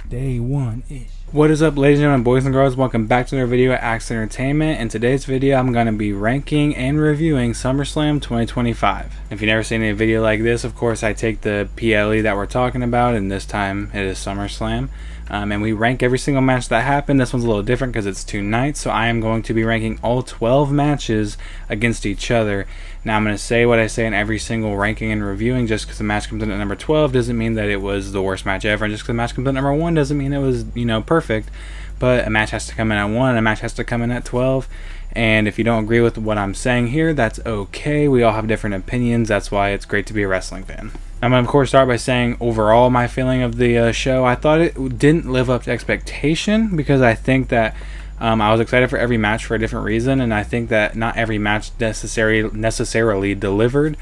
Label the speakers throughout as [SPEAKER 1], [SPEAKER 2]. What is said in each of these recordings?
[SPEAKER 1] Day one-ish. What is up, ladies and gentlemen, boys and girls? Welcome back to another video at Axe Entertainment. In today's video, I'm going to be ranking and reviewing SummerSlam 2025. If you've never seen a video like this, of course, I take the PLE that we're talking about, and this time it is SummerSlam. And we rank every single match that happened. This one's a little different because it's 2 nights, so I am going to be ranking all 12 matches against each other. Now, I'm going to say what I say in every single ranking and reviewing. Just because the match comes in at number 12 doesn't mean that it was the worst match ever, and just because the match comes in at number 1 doesn't mean it was, perfect. But a match has to come in at 1, and a match has to come in at 12. And if you don't agree with what I'm saying here, that's okay. We all have different opinions. That's why it's great to be a wrestling fan. I'm going to, of course, start by saying overall my feeling of the show. I thought it didn't live up to expectation because I think that I was excited for every match for a different reason, and I think that not every match necessarily delivered.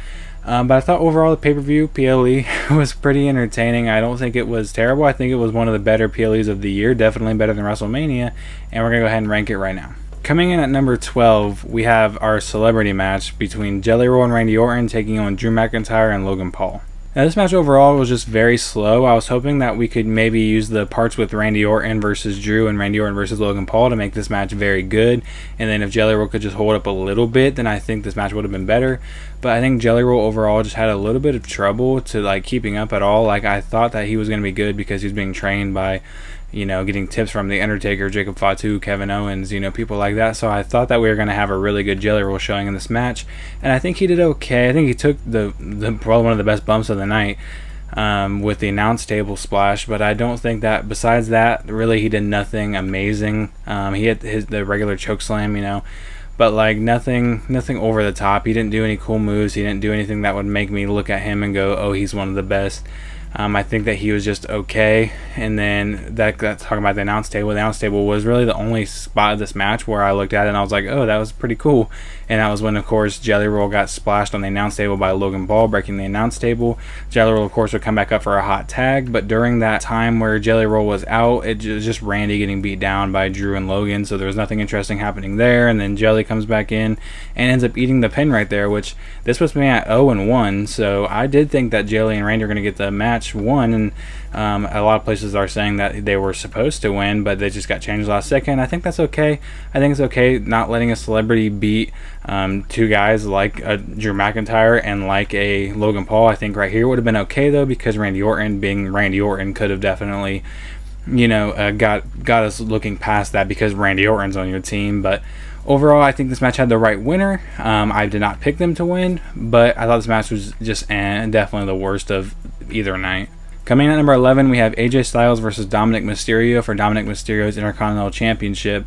[SPEAKER 1] But I thought overall the pay-per-view PLE was pretty entertaining. I don't think it was terrible. I think it was one of the better PLEs of the year, definitely better than WrestleMania, and we're going to go ahead and rank it right now. Coming in at number 12, we have our celebrity match between Jelly Roll and Randy Orton taking on Drew McIntyre and Logan Paul. Now, this match overall was just very slow. I was hoping that we could maybe use the parts with Randy Orton versus Drew and Randy Orton versus Logan Paul to make this match very good. And then if Jelly Roll could just hold up a little bit, then I think this match would have been better. But I think Jelly Roll overall just had a little bit of trouble to keeping up at all. I thought that he was going to be good because he was being trained by, getting tips from The Undertaker, Jacob Fatu, Kevin Owens, people like that. So I thought that we were going to have a really good Jelly Roll showing in this match. And I think he did okay. I think he took the probably one of the best bumps of the night with the announce table splash. But I don't think that besides that, really he did nothing amazing. He hit the regular choke slam, but nothing over the top. He didn't do any cool moves. He didn't do anything that would make me look at him and go, oh, he's one of the best. I think that he was just okay. And then talking about the announce table was really the only spot of this match where I looked at it and I was like, oh, that was pretty cool. And that was when, of course, Jelly Roll got splashed on the announce table by Logan Paul, breaking the announce table. Jelly Roll, of course, would come back up for a hot tag, but during that time where Jelly Roll was out, it was just Randy getting beat down by Drew and Logan, so there was nothing interesting happening there. And then Jelly comes back in and ends up eating the pin right there, which this puts me at 0-1. So I did think that Jelly and Randy are going to get the match won, and a lot of places are saying that they were supposed to win, but they just got changed last second. I think that's okay. I think it's okay not letting a celebrity beat 2 guys like Drew McIntyre and like a Logan Paul. I think right here would have been okay though, because Randy Orton being Randy Orton could have definitely got us looking past that because Randy Orton's on your team. But overall, I think this match had the right winner. I did not pick them to win, but I thought this match was just definitely the worst of either night. Coming in at number 11, we have AJ Styles versus Dominic Mysterio for Dominic Mysterio's Intercontinental Championship.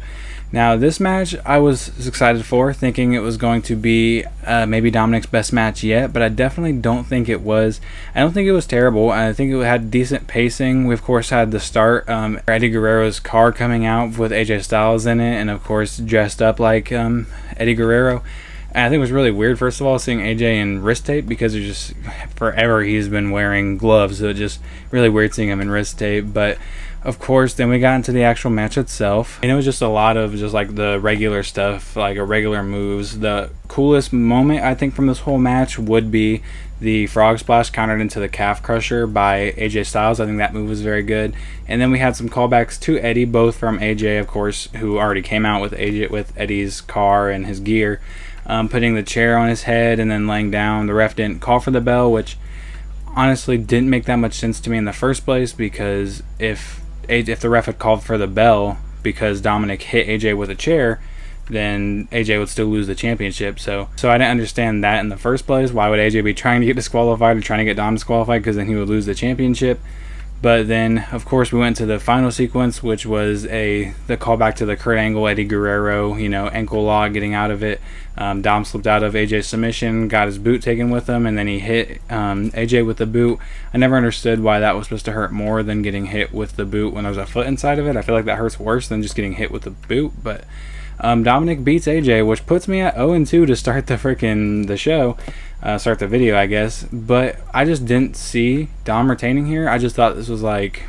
[SPEAKER 1] Now, this match I was excited for, thinking it was going to be maybe Dominic's best match yet, but I definitely don't think it was. I don't think it was terrible. I think it had decent pacing. We, of course, had the start, Eddie Guerrero's car coming out with AJ Styles in it, and, of course, dressed up like Eddie Guerrero. And I think it was really weird, first of all, seeing AJ in wrist tape, because it's just forever he's been wearing gloves, so it's just really weird seeing him in wrist tape. But of course, then we got into the actual match itself, and it was just a lot of just the regular stuff, regular moves. The coolest moment, I think, from this whole match would be the frog splash countered into the calf crusher by AJ Styles. I think that move was very good. And then we had some callbacks to Eddie, both from AJ, of course, who already came out with Eddie's car and his gear, putting the chair on his head and then laying down. The ref didn't call for the bell, which honestly didn't make that much sense to me in the first place, because if the ref had called for the bell because Dominic hit AJ with a chair, then AJ would still lose the championship. So I didn't understand that in the first place. Why would AJ be trying to get disqualified or trying to get Dom disqualified? Because then he would lose the championship. But then, of course, we went to the final sequence, which was the callback to the Kurt Angle, Eddie Guerrero, ankle lock, getting out of it. Dom slipped out of AJ's submission, got his boot taken with him, and then he hit AJ with the boot. I never understood why that was supposed to hurt more than getting hit with the boot when there's a foot inside of it. I feel like that hurts worse than just getting hit with the boot. But Dominic beats AJ, which puts me at 0-2 to start the show. Start the video, I guess. But I just didn't see Dom retaining here. I just thought this was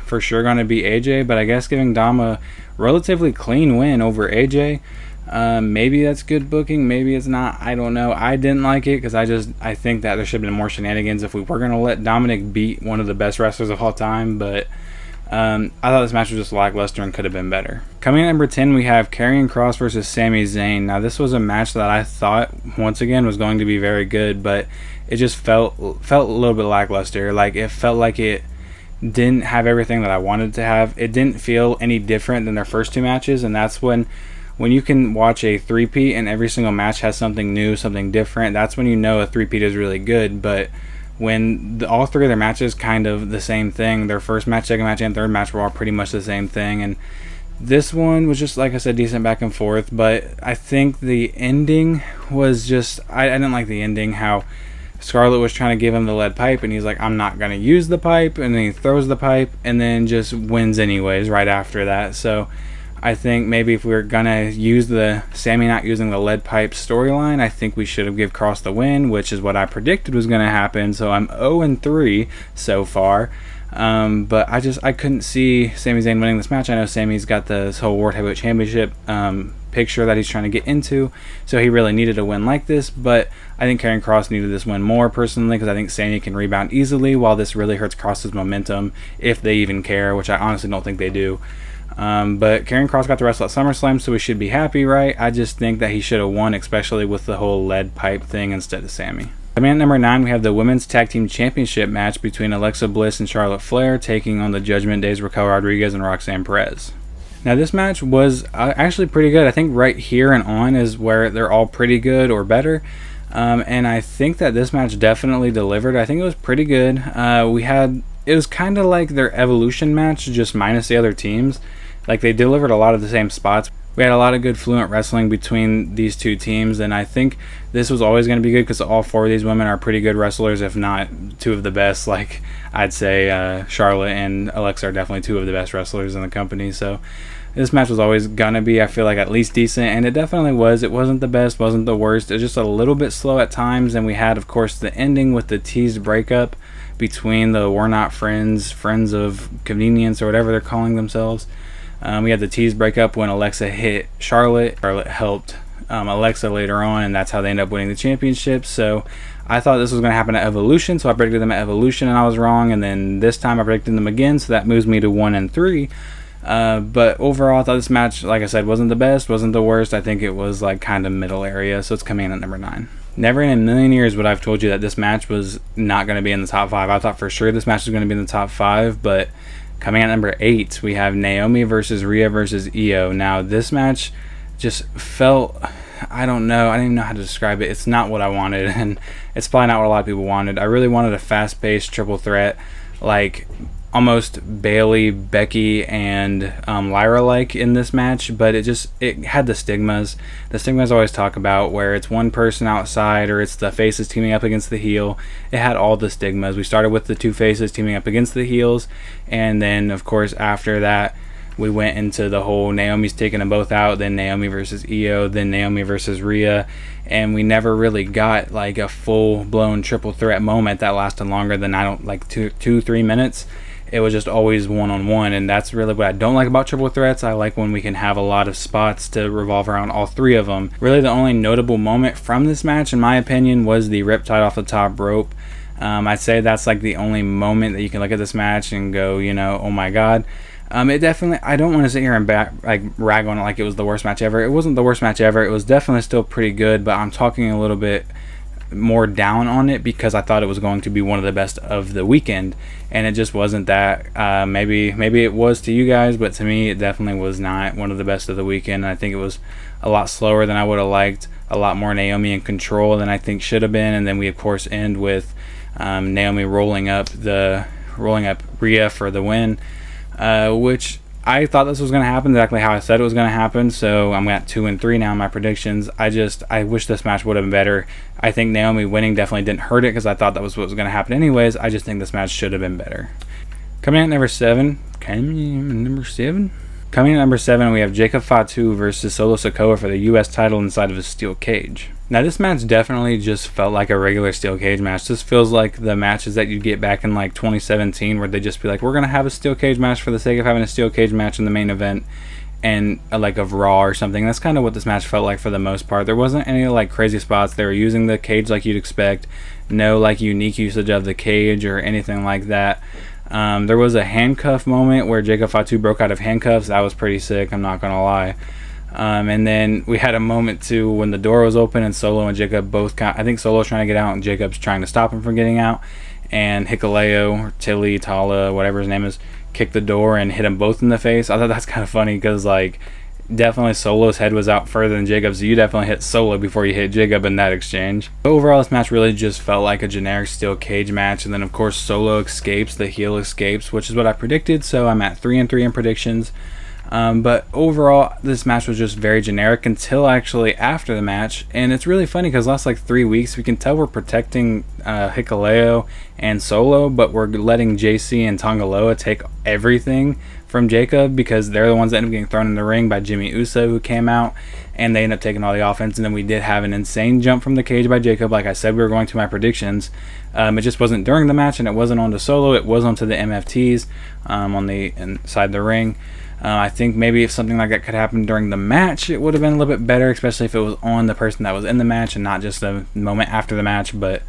[SPEAKER 1] for sure going to be AJ, but I guess giving Dom a relatively clean win over AJ. Maybe that's good booking, maybe it's not. I don't know. I didn't like it because I think that there should have been more shenanigans if we were going to let Dominic beat one of the best wrestlers of all time. But I thought this match was just lackluster and could have been better. Coming in at number 10, we have Karrion Kross versus Sami Zayn. Now, this was a match that I thought, once again, was going to be very good, but it just felt a little bit lackluster. Like, it felt like it didn't have everything that I wanted to have. It didn't feel any different than their first two matches, and that's when you can watch a three-peat and every single match has something new, something different, that's when you know a three-peat is really good. But when all three of their matches kind of the same thing, their first match, second match, and third match were all pretty much the same thing, and this one was just, like I said, decent back and forth. But I think the ending was just, I didn't like the ending, how Scarlett was trying to give him the lead pipe and he's like, I'm not going to use the pipe, and then he throws the pipe and then just wins anyways right after that. So I think maybe if we were going to use the Sami not using the lead pipe storyline, I think we should have given Kross the win, which is what I predicted was going to happen. So I'm 0-3 so far. But I couldn't see Sami Zayn winning this match. I know Sami's got this whole World Heavyweight Championship picture that he's trying to get into, so he really needed a win like this. But I think Karrion Kross needed this win more personally, because I think Sami can rebound easily, while this really hurts Kross's momentum, if they even care, which I honestly don't think they do. But Karrion Kross got to wrestle at SummerSlam, so we should be happy, right? I just think that he should have won, especially with the whole lead pipe thing instead of Sami. Coming in at number 9, we have the Women's Tag Team Championship match between Alexa Bliss and Charlotte Flair, taking on the Judgment Day's Raquel Rodriguez and Roxanne Perez. Now, this match was actually pretty good. I think right here and on is where they're all pretty good or better. And I think that this match definitely delivered. I think it was pretty good. It was kind of like their Evolution match, just minus the other teams. Like, they delivered a lot of the same spots. We had a lot of good fluent wrestling between these two teams, and I think this was always going to be good because all four of these women are pretty good wrestlers, if not two of the best. Like, I'd say Charlotte and Alexa are definitely two of the best wrestlers in the company. So this match was always going to be, I feel like, at least decent, and it definitely was. It wasn't the best, wasn't the worst. It was just a little bit slow at times, and we had, of course, the ending with the teased breakup between the We're Not Friends, Friends of Convenience, or whatever they're calling themselves. We had the tease breakup when Alexa hit Charlotte. Charlotte helped Alexa later on, and that's how they ended up winning the championship. So I thought this was going to happen at Evolution, so I predicted them at Evolution, and I was wrong. And then this time I predicted them again, so that moves me to 1-3. But overall, I thought this match, like I said, wasn't the best, wasn't the worst. I think it was like kind of middle area, so it's coming in at number 9. Never in a million years would I have told you that this match was not going to be in the top 5. I thought for sure this match was going to be in the top 5, but coming at number 8, we have Naomi versus Rhea versus Io. Now, this match just felt, I don't know, I don't even know how to describe it. It's not what I wanted, and it's probably not what a lot of people wanted. I really wanted a fast-paced triple threat, like almost Bayley, Becky, and Lyra-like in this match, but it had the stigmas. The stigmas I always talk about, where it's one person outside or it's the faces teaming up against the heel. It had all the stigmas. We started with the two faces teaming up against the heels, and then, of course, after that, we went into the whole Naomi's taking them both out, then Naomi versus Io, then Naomi versus Rhea, and we never really got like a full-blown triple threat moment that lasted longer than 2-3 minutes. It was just always one-on-one, and that's really what I don't like about triple threats. I like when we can have a lot of spots to revolve around all three of them. Really, the only notable moment from this match, in my opinion, was the Riptide off the top rope. I'd say that's like the only moment that you can look at this match and go, oh my god. It definitely, I don't want to sit here and rag on it like it was the worst match ever. It wasn't the worst match ever. It was definitely still pretty good, but I'm talking a little bit more down on it because I thought it was going to be one of the best of the weekend, and it just wasn't that. Maybe it was to you guys, but to me it definitely was not one of the best of the weekend. I think it was a lot slower than I would have liked, a lot more Naomi in control than I think should have been, and then we of course end with Naomi rolling up Rhea for the win, which I thought this was going to happen exactly how I said it was going to happen, so I'm at 2-3 now in my predictions. I wish this match would have been better. I think Naomi winning definitely didn't hurt it because I thought that was what was going to happen anyways. I just think this match should have been better. Coming in at number 7, we have Jacob Fatu versus Solo Sikoa for the U.S. title inside of a steel cage. Now, this match definitely just felt like a regular steel cage match. This feels like the matches that you'd get back in like 2017 where they'd just be like, we're going to have a steel cage match for the sake of having a steel cage match in the main event. and like of Raw or something. That's kind of what this match felt like for the most part. There wasn't any like crazy spots. They were using the cage like you'd expect. No like unique usage of the cage or anything like that. There was a handcuff moment where Jacob Fatu broke out of handcuffs. That was pretty sick, I'm not gonna lie. And then we had a moment too when the door was open and Solo and Jacob both I think Solo's trying to get out and Jacob's trying to stop him from getting out, and Hikuleo or Tilly, Tala, whatever his name is, kicked the door and hit them both in the face. I thought that's kind of funny because like definitely Solo's head was out further than Jacob's. So you definitely hit Solo before you hit Jacob in that exchange. But overall, this match really just felt like a generic steel cage match. And then of course Solo escapes, the heel escapes, which is what I predicted. So I'm at 3-3 in predictions. But overall, this match was just very generic until actually after the match. And it's really funny because last like 3 weeks, we can tell we're protecting Hikuleo and Solo, but we're letting JC and Tongaloa take everything from Jacob because they're the ones that end up getting thrown in the ring by Jimmy Uso, who came out, and they end up taking all the offense. And then we did have an insane jump from the cage by Jacob, like I said we were going to my predictions. It just wasn't during the match, and it wasn't onto Solo, it was onto the MFTs on the inside the ring. I think maybe if something like that could happen during the match, it would have been a little bit better, especially if it was on the person that was in the match and not just a moment after the match. But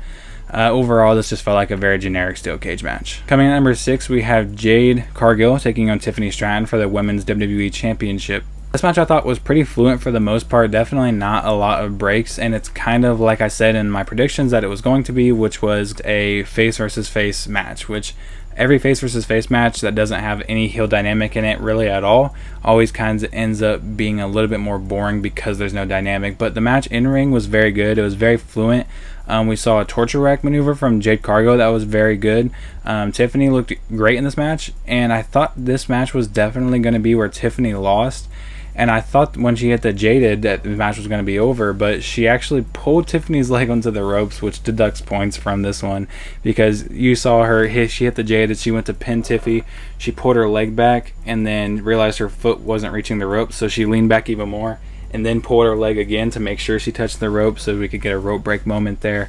[SPEAKER 1] overall, this just felt like a very generic steel cage match. Coming in at number 6, we have Jade Cargill taking on Tiffany Stratton for the Women's WWE Championship. This match I thought was pretty fluent for the most part, definitely not a lot of breaks, and it's kind of like I said in my predictions that it was going to be, which was a face versus face match, which every face versus face match that doesn't have any heel dynamic in it really at all always kind of ends up being a little bit more boring because there's no dynamic. But the match in ring was very good. It was very fluent. We saw a torture rack maneuver from Jade Cargill that was very good. Tiffany looked great in this match, and I thought this match was definitely going to be where Tiffany lost. And I thought when she hit the Jaded that the match was going to be over, but she actually pulled Tiffany's leg onto the ropes, which deducts points from this one because you saw her she hit the Jaded, she went to pin Tiffy, she pulled her leg back and then realized her foot wasn't reaching the ropes, so she leaned back even more and then pulled her leg again to make sure she touched the rope so we could get a rope break moment there.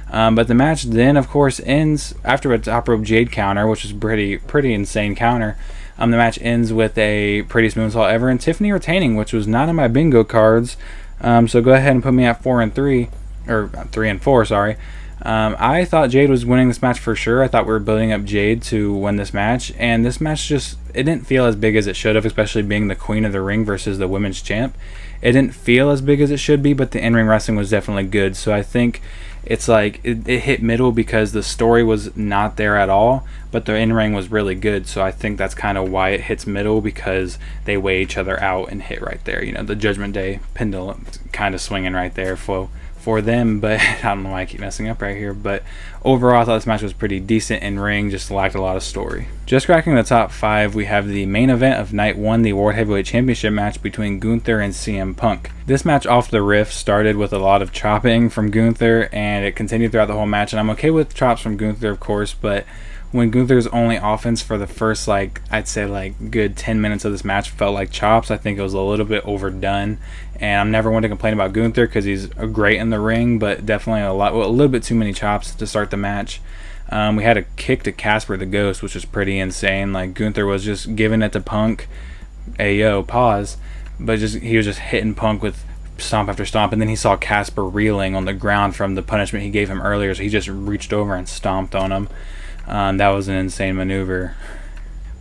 [SPEAKER 1] But the match then, of course, ends after a top rope Jade counter, which is pretty insane counter. The match ends with a prettiest moonsault ever and Tiffany retaining, which was not in my bingo cards. So go ahead and put me at 4-3, or 3-4, sorry. I thought Jade was winning this match for sure. I thought we were building up Jade to win this match, and this match just, it didn't feel as big as it should have, especially being the queen of the ring versus the women's champ. It didn't feel as big as it should be, but the in-ring wrestling was definitely good. So I think it's like it hit middle because the story was not there at all, but the in-ring was really good. So I think that's kind of why it hits middle, because they weigh each other out and hit right there. You know, the Judgment Day pendulum kind of swinging right there for them, but I don't know why I keep messing up right here. But overall, I thought this match was pretty decent in ring, just lacked a lot of story. Just cracking the top 5, we have the main event of night 1, the World Heavyweight Championship match between Gunther and CM Punk. This match off the riff started with a lot of chopping from Gunther, and it continued throughout the whole match, and I'm okay with chops from Gunther, of course, but when Gunther's only offense for the first, I'd say good 10 minutes of this match felt like chops, I think it was a little bit overdone. And I'm never one to complain about Gunther because he's great in the ring, but definitely a little bit too many chops to start the match. We had a kick to Casper the Ghost, which was pretty insane. Like, Gunther was just giving it to Punk, ayo, pause, but he was just hitting Punk with stomp after stomp, and then he saw Casper reeling on the ground from the punishment he gave him earlier, so he just reached over and stomped on him. That was an insane maneuver.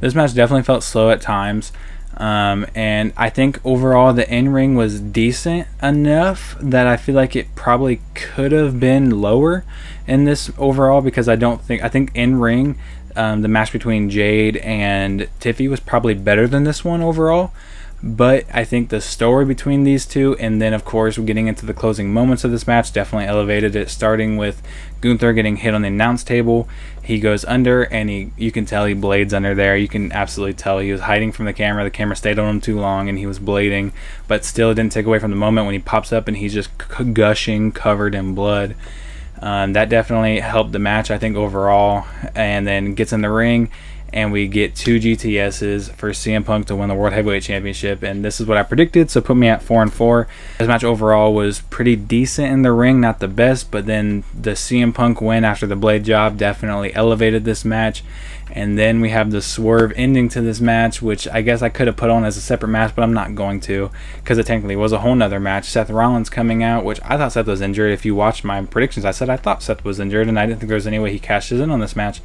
[SPEAKER 1] This match definitely felt slow at times. And I think overall the in-ring was decent enough that I feel like it probably could have been lower in this overall, because I think in-ring, the match between Jade and Tiffy was probably better than this one overall. But I think the story between these two, and then of course getting into the closing moments of this match, definitely elevated it, starting with Gunther getting hit on the announce table. He goes under, and you can tell he blades under there. You can absolutely tell he was hiding from the camera. The camera stayed on him too long, and he was blading, but still it didn't take away from the moment when he pops up and he's just gushing, covered in blood. That definitely helped the match, I think, overall. And then gets in the ring, and we get 2 GTSs for CM Punk to win the World Heavyweight Championship, and this is what I predicted, so put me at 4-4. This match overall was pretty decent in the ring, not the best, but then the CM Punk win after the blade job definitely elevated this match. And then we have the swerve ending to this match, which I guess I could have put on as a separate match, but I'm not going to, because it technically was a whole nother match. Seth Rollins coming out, which I thought Seth was injured. If you watched my predictions, I said I thought Seth was injured, and I didn't think there was any way he cashes in on this match.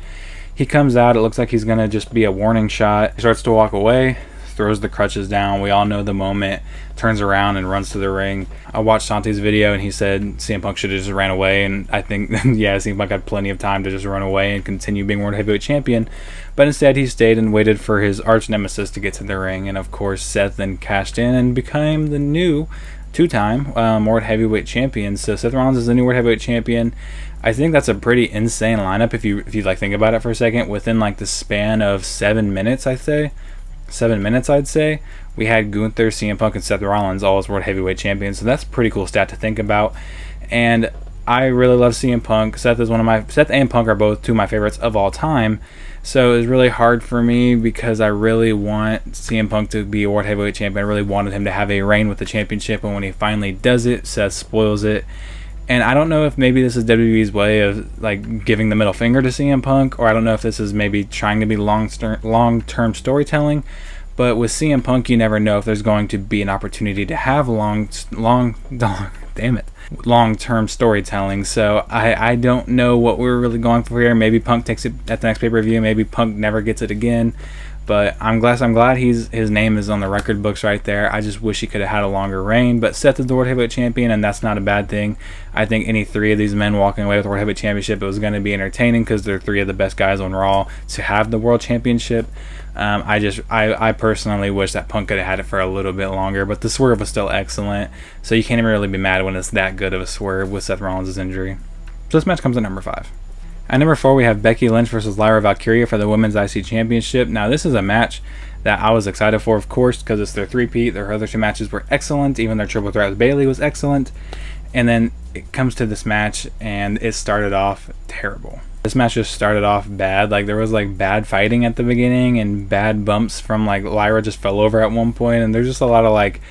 [SPEAKER 1] He comes out, it looks like he's going to just be a warning shot. He starts to walk away, throws the crutches down. We all know the moment, turns around and runs to the ring. I watched Santi's video and he said CM Punk should have just ran away, and I think yeah, CM Punk had plenty of time to just run away and continue being World Heavyweight Champion, but instead he stayed and waited for his arch nemesis to get to the ring, and of course Seth then cashed in and became the new two-time World Heavyweight Champion. So Seth Rollins is the new World Heavyweight Champion. I think that's a pretty insane lineup if you like think about it for a second. Within like the span of 7 minutes, I'd say we had Gunther, CM Punk, and Seth Rollins all as World Heavyweight Champions. So that's a pretty cool stat to think about. And I really love CM Punk. Seth and Punk are both two of my favorites of all time. So it was really hard for me because I really want CM Punk to be a World Heavyweight Champion. I really wanted him to have a reign with the championship, and when he finally does it, Seth spoils it. And I don't know if maybe this is WWE's way of like giving the middle finger to CM Punk, or I don't know if this is maybe trying to be long-term storytelling. But with CM Punk, you never know if there's going to be an opportunity to have long-term storytelling. So I don't know what we're really going for here. Maybe Punk takes it at the next pay-per-view. Maybe Punk never gets it again. But I'm glad his name is on the record books right there. I just wish he could have had a longer reign. But Seth is the World Heavyweight Champion, and that's not a bad thing. I think any three of these men walking away with the World Heavyweight Championship, it was going to be entertaining because they're three of the best guys on Raw to have the World Championship. I personally wish that Punk could have had it for a little bit longer, but the swerve was still excellent. So you can't even really be mad when it's that good of a swerve with Seth Rollins' injury. So this match comes at number 5. At number 4, we have Becky Lynch versus Lyra Valkyria for the Women's IC Championship. Now, this is a match that I was excited for, of course, because it's their three-peat. Their other two matches were excellent. Even their triple threat with Bayley was excellent. And then it comes to this match, and it started off terrible. This match just started off bad. Like, there was, like, bad fighting at the beginning and bad bumps from, like, Lyra just fell over at one point. And there's just a lot of, like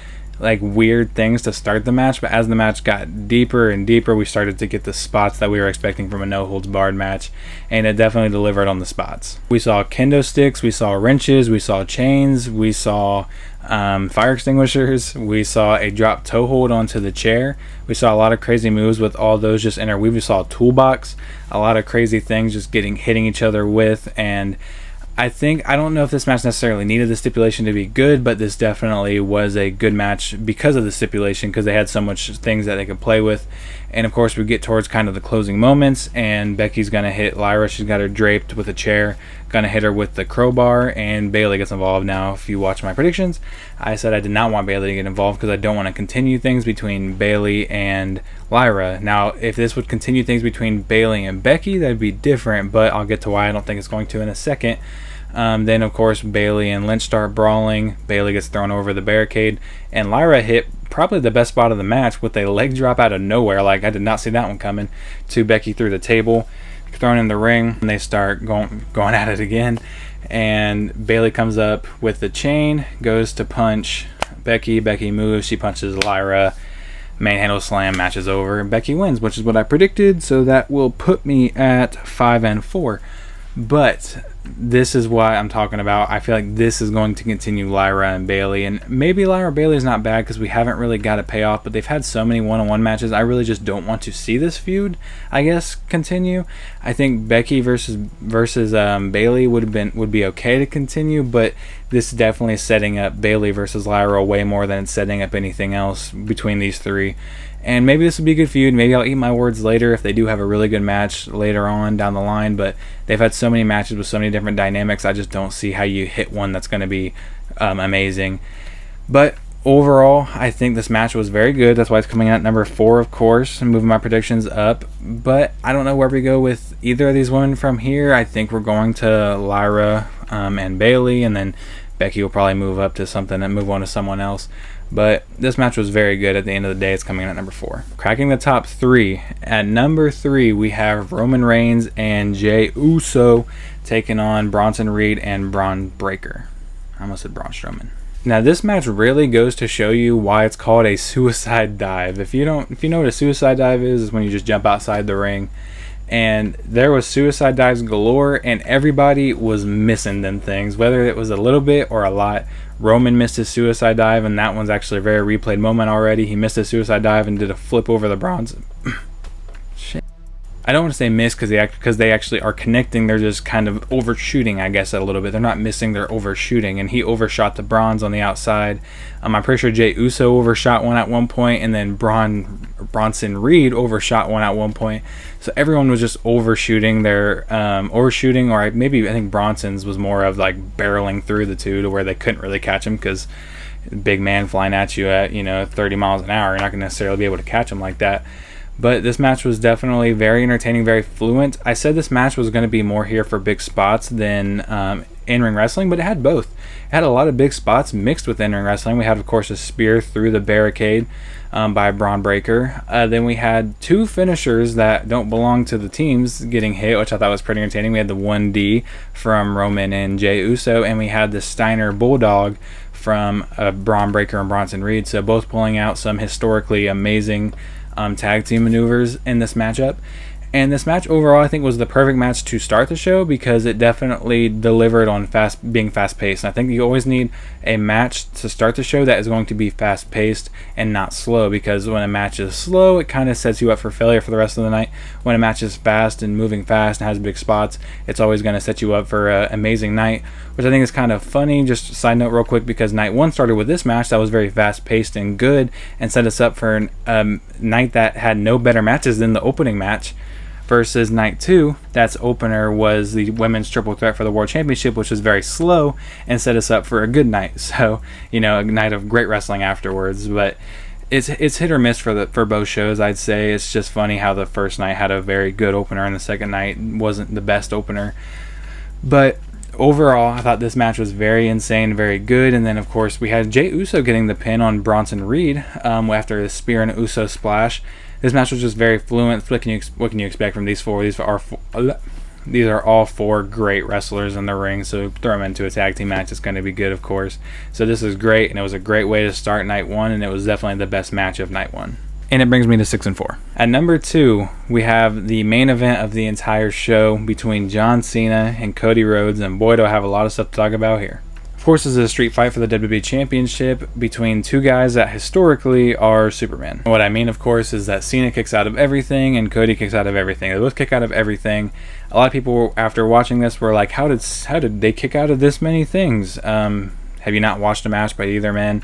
[SPEAKER 1] weird things to start the match, but as the match got deeper and deeper, we started to get the spots that we were expecting from a no-holds-barred match, and it definitely delivered on the spots. We saw kendo sticks, we saw wrenches, we saw chains, we saw fire extinguishers, we saw a drop toe hold onto the chair, we saw a lot of crazy moves with all those just interweaved. We saw a toolbox, a lot of crazy things just hitting each other with, and I don't know if this match necessarily needed the stipulation to be good, but this definitely was a good match because of the stipulation, because they had so much things that they could play with. And of course we get towards kind of the closing moments, and Becky's gonna hit Lyra. She's got her draped with a chair, gonna hit her with the crowbar, and Bayley gets involved. Now, if you watch my predictions, I said I did not want Bayley to get involved because I don't want to continue things between Bayley and Lyra. Now, if this would continue things between Bayley and Becky, that'd be different, but I'll get to why I don't think it's going to in a second. Then, of course, Bayley and Lynch start brawling. Bayley gets thrown over the barricade, and Lyra hit probably the best spot of the match with a leg drop out of nowhere. Like, I did not see that one coming, to Becky through the table, thrown in the ring, and they start going at it again. And Bayley comes up with the chain, goes to punch Becky. Becky moves, she punches Lyra. Manhandle slam, match is over, and Becky wins, which is what I predicted. So that will put me at 5-4. But this is what I'm talking about. I feel like this is going to continue Lyra and Bayley, and maybe Lyra Bayley is not bad because we haven't really got a payoff, but they've had so many one-on-one matches. I really just don't want to see this feud, I guess, continue. I think Becky versus Bayley would be okay to continue, but this is definitely setting up Bayley versus Lyra way more than it's setting up anything else between these three. And maybe this would be a good feud. Maybe I'll eat my words later if they do have a really good match later on down the line. But they've had so many matches with so many different dynamics. I just don't see how you hit one that's going to be amazing. But overall, I think this match was very good. That's why it's coming out at number 4, of course, and moving my predictions up. But I don't know where we go with either of these women from here. I think we're going to Lyra and Bayley, and then Becky will probably move up to something and move on to someone else. But this match was very good. At the end of the day, it's coming in at number 4. Cracking the top 3. At number 3, we have Roman Reigns and Jey Uso taking on Bronson Reed and Braun Breaker. I almost said Braun Strowman. Now, this match really goes to show you why it's called a suicide dive. If you know what a suicide dive is when you just jump outside the ring. And there was suicide dives galore, and everybody was missing them things, whether it was a little bit or a lot. Roman missed his suicide dive, and that one's actually a very replayed moment already. He missed his suicide dive and did a flip over the bronze. Shit. I don't want to say miss because they actually are connecting. They're just kind of overshooting, I guess, a little bit. They're not missing, they're overshooting. And he overshot the bronze on the outside. I'm pretty sure Jey Uso overshot one at one point, and then Bronson Reed overshot one at one point. So everyone was just overshooting their overshooting, or maybe I think Bronson's was more of like barreling through the two to where they couldn't really catch him because big man flying at you at 30 miles an hour, you're not going to necessarily be able to catch him like that. But this match was definitely very entertaining, very fluent. I said this match was going to be more here for big spots than in-ring wrestling, but it had both. It had a lot of big spots mixed with in-ring wrestling. We had, of course, a spear through the barricade by Braun Breaker. Then we had 2 finishers that don't belong to the teams getting hit, which I thought was pretty entertaining. We had the 1D from Roman and Jey Uso, and we had the Steiner Bulldog from Braun Breaker and Bronson Reed. So both pulling out some historically amazing tag team maneuvers in this matchup. And this match overall, I think, was the perfect match to start the show because it definitely delivered on being fast-paced. And I think you always need a match to start the show that is going to be fast-paced and not slow, because when a match is slow, it kind of sets you up for failure for the rest of the night. When a match is fast and moving fast and has big spots, it's always going to set you up for an amazing night, which I think is kind of funny. Just a side note real quick, because night 1 started with this match that was very fast-paced and good and set us up for a night that had no better matches than the opening match. Versus night 2, that's opener was the women's triple threat for the world championship, which was very slow and set us up for a good night. So, a night of great wrestling afterwards. But it's hit or miss for both shows, I'd say. It's just funny how the first night had a very good opener and the second night wasn't the best opener. But overall, I thought this match was very insane, very good. And then, of course, we had Jey Uso getting the pin on Bronson Reed after the spear and Uso splash. This match was just very fluent. What can you expect from these 4? These are all 4 great wrestlers in the ring, so throw them into a tag team match. It's going to be good, of course. So this is great, and it was a great way to start night 1, and it was definitely the best match of night 1. And it brings me to 6 and 4. At number 2, we have the main event of the entire show between John Cena and Cody Rhodes, and boy, do I have a lot of stuff to talk about here. Of course, this is a street fight for the WWE Championship between 2 guys that historically are Supermen. What I mean, of course, is that Cena kicks out of everything and Cody kicks out of everything. They both kick out of everything. A lot of people, after watching this, were like, how did they kick out of this many things? Have you not watched a match by either man?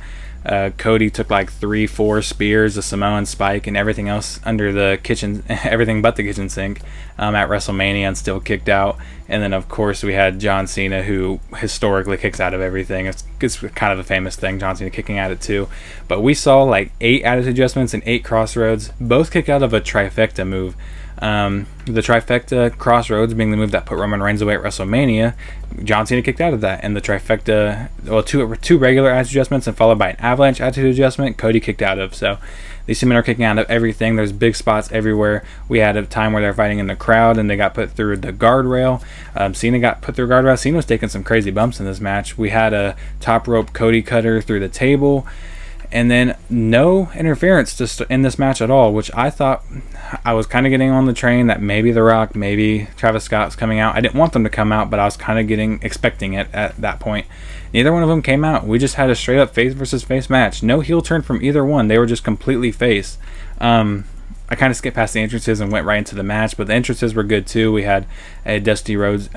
[SPEAKER 1] Cody took like 3-4 spears, a Samoan spike, and everything else under the kitchen, everything but the kitchen sink at WrestleMania, and still kicked out. And then, of course, we had John Cena, who historically kicks out of everything. It's kind of a famous thing, John Cena kicking at it too. But we saw like 8 attitude adjustments and 8 crossroads, both kick out of a trifecta move. The trifecta crossroads being the move that put Roman Reigns away at WrestleMania. John Cena kicked out of that, and the trifecta, well, two regular attitude adjustments and followed by an avalanche attitude adjustment, Cody kicked out of. So these two men are kicking out of everything. There's big spots everywhere. We had a time where they're fighting in the crowd and they got put through the guardrail. Cena got put through a guardrail. Cena was taking some crazy bumps in this match. We had a top rope Cody cutter through the table. And then no interference just in this match at all, which I thought, I was kind of getting on the train that maybe The Rock, maybe Travis Scott's coming out. I didn't want them to come out, but I was kind of expecting it at that point. Neither one of them came out. We just had a straight up face versus face match. No heel turn from either one. They were just completely face. I kind of skipped past the entrances and went right into the match, but the entrances were good too. We had a Dusty Rhodes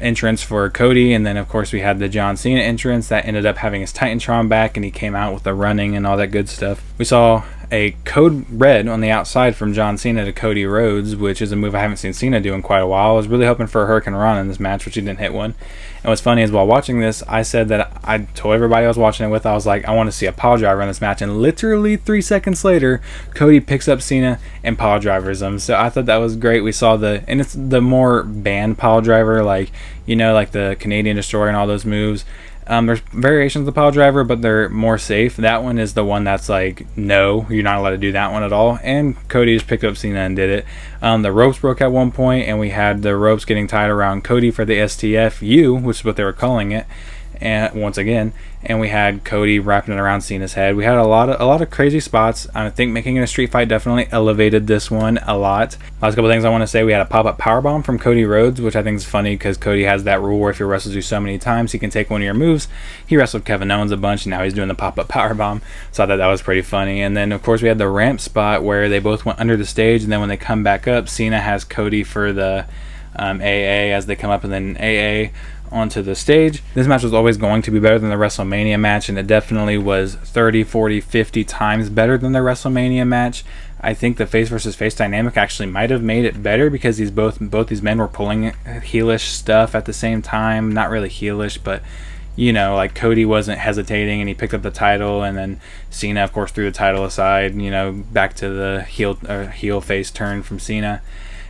[SPEAKER 1] entrance for Cody, and then of course we had the John Cena entrance that ended up having his Titantron back, and he came out with the running and all that good stuff. We saw a code red on the outside from John Cena to Cody Rhodes, which is a move I haven't seen Cena do in quite a while. I was really hoping for a Hurricane Rana in this match, which he didn't hit one. And what's funny is while watching this, I said that I told everybody I was watching it with, I was like, I want to see a pile driver in this match. And literally 3 seconds later, Cody picks up Cena and pile drivers him. So I thought that was great. We saw and it's the more banned pile driver, like, you know, like the Canadian Destroyer and all those moves. There's variations of the pile driver, but they're more safe. That one is the one that's like, no, you're not allowed to do that one at all. And Cody just picked up Cena and did it. The ropes broke at one point, and we had the ropes getting tied around Cody for the STFU, which is what they were calling it. And once again, and we had Cody wrapping it around Cena's head. We had a lot of crazy spots. I think making it a street fight definitely elevated this one a lot. Last couple things I want to say: we had a pop-up powerbomb from Cody Rhodes, which I think is funny because Cody has that rule where if he wrestles you so many times, he can take one of your moves. He wrestled Kevin Owens a bunch, and now he's doing the pop-up powerbomb. So I thought that was pretty funny. And then of course we had the ramp spot where they both went under the stage, and then when they come back up, Cena has Cody for the AA as they come up, and then AA onto the stage. This match was always going to be better than the WrestleMania match, and it definitely was 30, 40, 50 times better than the WrestleMania match. I think the face versus face dynamic actually might have made it better because both these men were pulling heelish stuff at the same time. Not really heelish, but you know, like Cody wasn't hesitating and he picked up the title, and then Cena of course threw the title aside, you know, back to the heel face turn from Cena.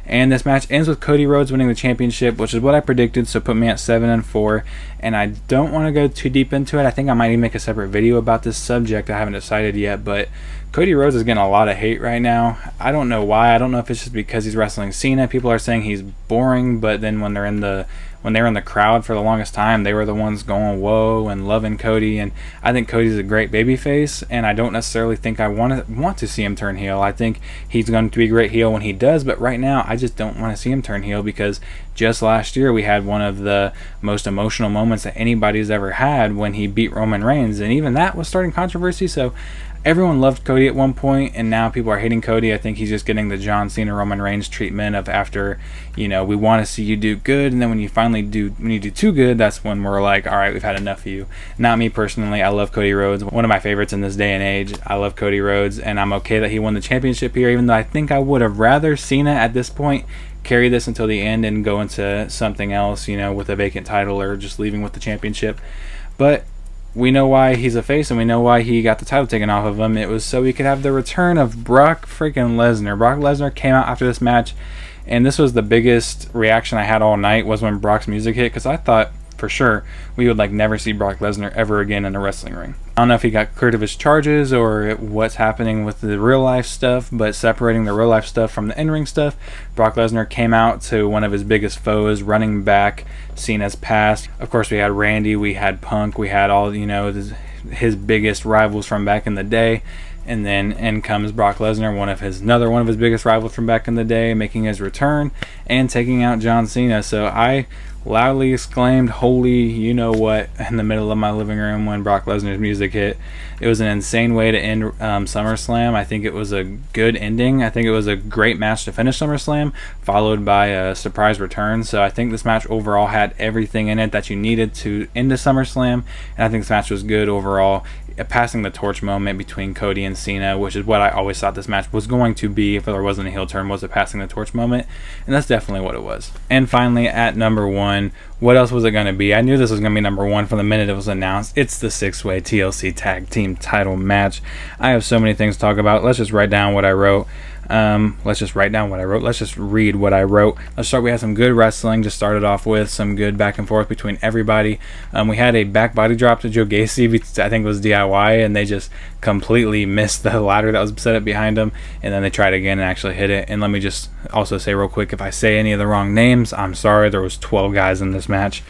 [SPEAKER 1] And this match ends with Cody Rhodes winning the championship, which is what I predicted, so put me at 7-4. And I don't want to go too deep into it. I think I might even make a separate video about this subject. I haven't decided yet, but Cody Rhodes is getting a lot of hate right now. I don't know why. I don't know if it's just because he's wrestling Cena. People are saying he's boring, but then when they were in the crowd for the longest time, they were the ones going whoa and loving Cody. And I think Cody's a great babyface, and I don't necessarily think I want to see him turn heel. I think he's going to be a great heel when he does, but right now I just don't want to see him turn heel because just last year we had one of the most emotional moments that anybody's ever had when he beat Roman Reigns, and even that was starting controversy. So everyone loved Cody at one point, and now people are hating Cody. I think he's just getting the John Cena Roman Reigns treatment of after, you know, we want to see you do good, and then when you do too good, that's when we're like, all right, we've had enough of you. Not me personally. I love Cody Rhodes, one of my favorites in this day and age. I love Cody Rhodes, and I'm okay that he won the championship here, even though I think I would have rather Cena at this point carry this until the end and go into something else, you know, with a vacant title or just leaving with the championship. But we know why he's a face, and we know why he got the title taken off of him. It was so he could have the return of Brock freaking Lesnar. Brock Lesnar came out after this match, and this was the biggest reaction I had all night was when Brock's music hit, because I thought for sure we would like never see Brock Lesnar ever again in a wrestling ring. I don't know if he got cleared of his charges or what's happening with the real life stuff, but separating the real life stuff from the in-ring stuff, Brock Lesnar came out to one of his biggest foes, running back Cena's past. Of course, we had Randy, we had Punk, we had all, you know, his biggest rivals from back in the day. And then in comes Brock Lesnar, another one of his biggest rivals from back in the day, making his return and taking out John Cena. So I loudly exclaimed, holy you know what, in the middle of my living room when Brock Lesnar's music hit. It was an insane way to end SummerSlam. I think it was a good ending. I think it was a great match to finish SummerSlam, followed by a surprise return. So I think this match overall had everything in it that you needed to end a SummerSlam, and I think this match was good overall. A passing the torch moment between Cody and Cena, which is what I always thought this match was going to be if there wasn't a heel turn, was a passing the torch moment, and that's definitely what it was. And finally, at number 1, what else was it going to be? I knew this was going to be number 1 from the minute it was announced. It's the 6-way TLC Tag Team title match. I have so many things to talk about. Let's just write down what I wrote. Let's just read what I wrote. Let's start. We had some good wrestling. Just started off with some good back and forth between everybody. We had a back body drop to Joe Gacy. I think it was DIY, and they just completely missed the ladder that was set up behind them, and then they tried again and actually hit it. And let me just also say real quick, if I say any of the wrong names, I'm sorry. There was 12 guys in this match.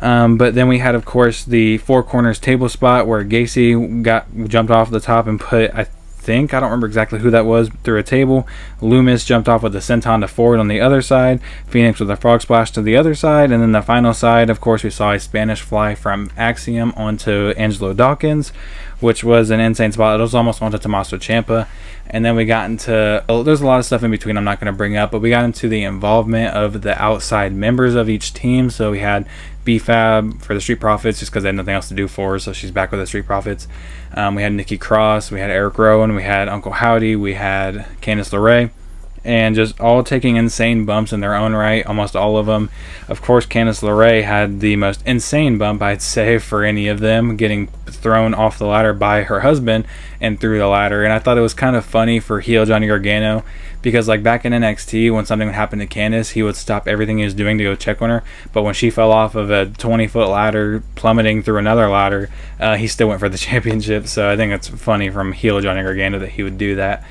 [SPEAKER 1] But then we had, of course, the Four Corners table spot where Gacy jumped off the top and put, I don't remember exactly who that was, through a table. Loomis jumped off with a senton to forward on the other side. Phoenix with a frog splash to the other side. And then the final side, of course, we saw a Spanish fly from Axiom onto Angelo Dawkins, which was an insane spot. It was almost onto Tommaso Ciampa. And then we got into, there's a lot of stuff in between I'm not going to bring up, but we got into the involvement of the outside members of each team. So we had B-Fab for the Street Profits just because they had nothing else to do for her, so she's back with the Street Profits. We had Nikki Cross, we had Eric Rowan, we had Uncle Howdy, we had Candice LeRae, and just all taking insane bumps in their own right, almost all of them. Of course, Candice LeRae had the most insane bump, I'd say, for any of them, getting thrown off the ladder by her husband and through the ladder. And I thought it was kind of funny for heel Johnny Gargano, because like back in NXT, when something would happen to Candice, he would stop everything he was doing to go check on her. But when she fell off of a 20-foot ladder, plummeting through another ladder, he still went for the championship. So I think it's funny from heel Johnny Gargano that he would do that.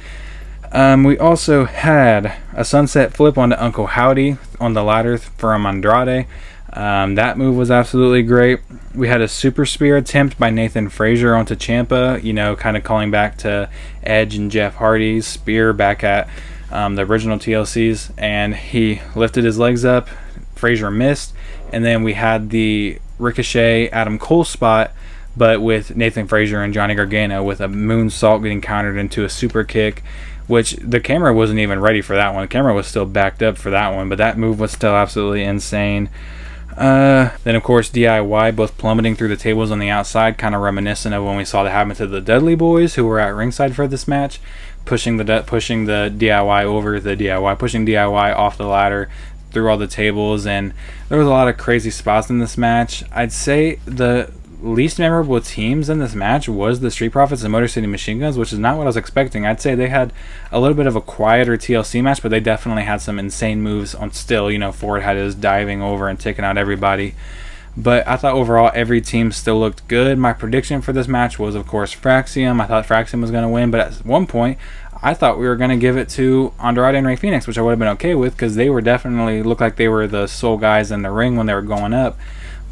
[SPEAKER 1] We also had a sunset flip onto Uncle Howdy on the ladder from Andrade. That move was absolutely great. We had a super spear attempt by Nathan Frazier onto Ciampa, you know, kind of calling back to Edge and Jeff Hardy's spear back at the original TLCs, and he lifted his legs up. Frazier missed, and then we had the Ricochet Adam Cole spot, but with Nathan Frazier and Johnny Gargano with a moonsault getting countered into a super kick, which the camera wasn't even ready for that one. The camera was still backed up for that one, but that move was still absolutely insane. Then of course DIY both plummeting through the tables on the outside, kind of reminiscent of when we saw that happen to the Dudley Boys, who were at ringside for this match, pushing the DIY over the DIY, pushing DIY off the ladder through all the tables. And there was a lot of crazy spots in this match. I'd say the least memorable teams in this match was the Street Profits and Motor City Machine Guns, which is not what I was expecting. I'd say they had a little bit of a quieter TLC match, but they definitely had some insane moves on still. You know, Ford had his diving over and taking out everybody. But I thought overall every team still looked good. My prediction for this match was, of course, Fraxium. I thought Fraxium was going to win, but at one point I thought we were going to give it to Andrade and Rey Fenix, which I would have been okay with, because they were definitely looked like they were the sole guys in the ring when they were going up.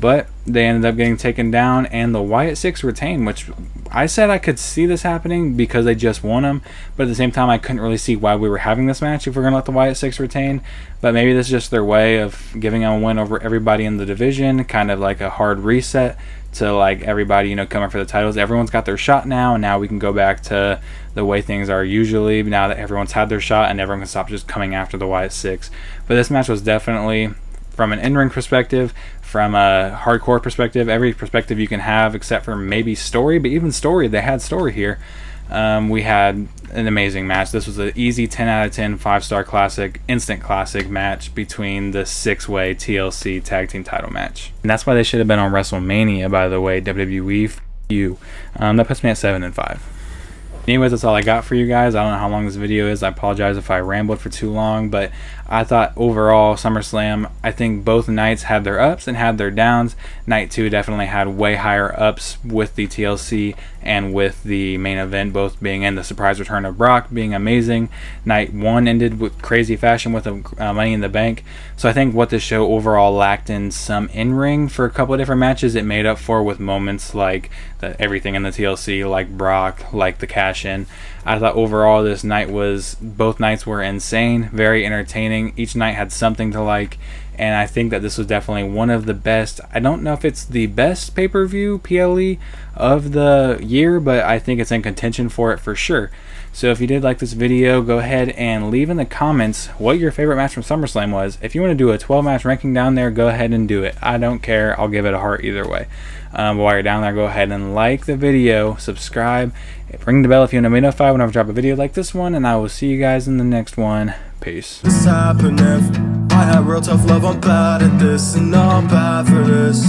[SPEAKER 1] But they ended up getting taken down, and the Wyatt Six retained, which I said I could see this happening because they just won them. But at the same time, I couldn't really see why we were having this match if we're going to let the Wyatt Six retain. But maybe this is just their way of giving them a win over everybody in the division, kind of like a hard reset to like everybody, you know, coming for the titles. Everyone's got their shot now, and now we can go back to the way things are usually now that everyone's had their shot and everyone can stop just coming after the Wyatt Six. But this match was definitely, from an in-ring perspective, from a hardcore perspective, every perspective you can have except for maybe story, but even story, they had story here. We had an amazing match. This was an easy 10 out of 10, 5-star classic, instant classic match between the 6-way TLC tag team title match. And that's why they should have been on WrestleMania, by the way, WWE. F you. That puts me at 7 and 5. Anyways, that's all I got for you guys. I don't know how long this video is. I apologize if I rambled for too long, but I thought overall SummerSlam, I think both nights had their ups and had their downs. Night 2 definitely had way higher ups with the TLC and with the main event both being in, the surprise return of Brock being amazing. Night 1 ended with crazy fashion with a Money in the Bank. So I think what this show overall lacked in some in-ring for a couple of different matches, it made up for with moments like everything in the TLC, like Brock, like the cash-in. I thought overall this night both nights were insane, very entertaining. Each night had something to like, and I think that this was definitely one of the best. I don't know if it's the best pay-per-view PLE of the year, but I think it's in contention for it for sure. So if you did like this video, go ahead and leave in the comments what your favorite match from SummerSlam was. If you want to do a 12-match ranking down there, go ahead and do it. I don't care. I'll give it a heart either way. But while you're down there, go ahead and like the video, subscribe, ring the bell if you want to be notified whenever I drop a video like this one, and I will see you guys in the next one. Peace.
[SPEAKER 2] This happened if I had real tough love, I'm bad at this, and I'm bad for this.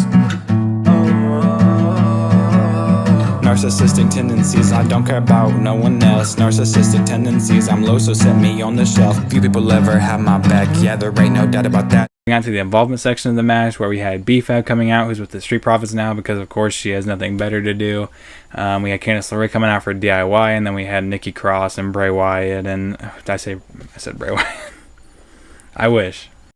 [SPEAKER 3] Narcissistic tendencies, I don't care about no one else. Narcissistic tendencies, I'm low, so set me on the shelf. Few people ever have my back, yeah, there ain't no doubt about that.
[SPEAKER 1] We got to the involvement section of the match where we had B-Fab coming out, who's with the Street Profits now because of course she has nothing better to do. We had Candice LeRae coming out for DIY, and then we had Nikki Cross and Bray Wyatt, and I said Bray Wyatt. I wish.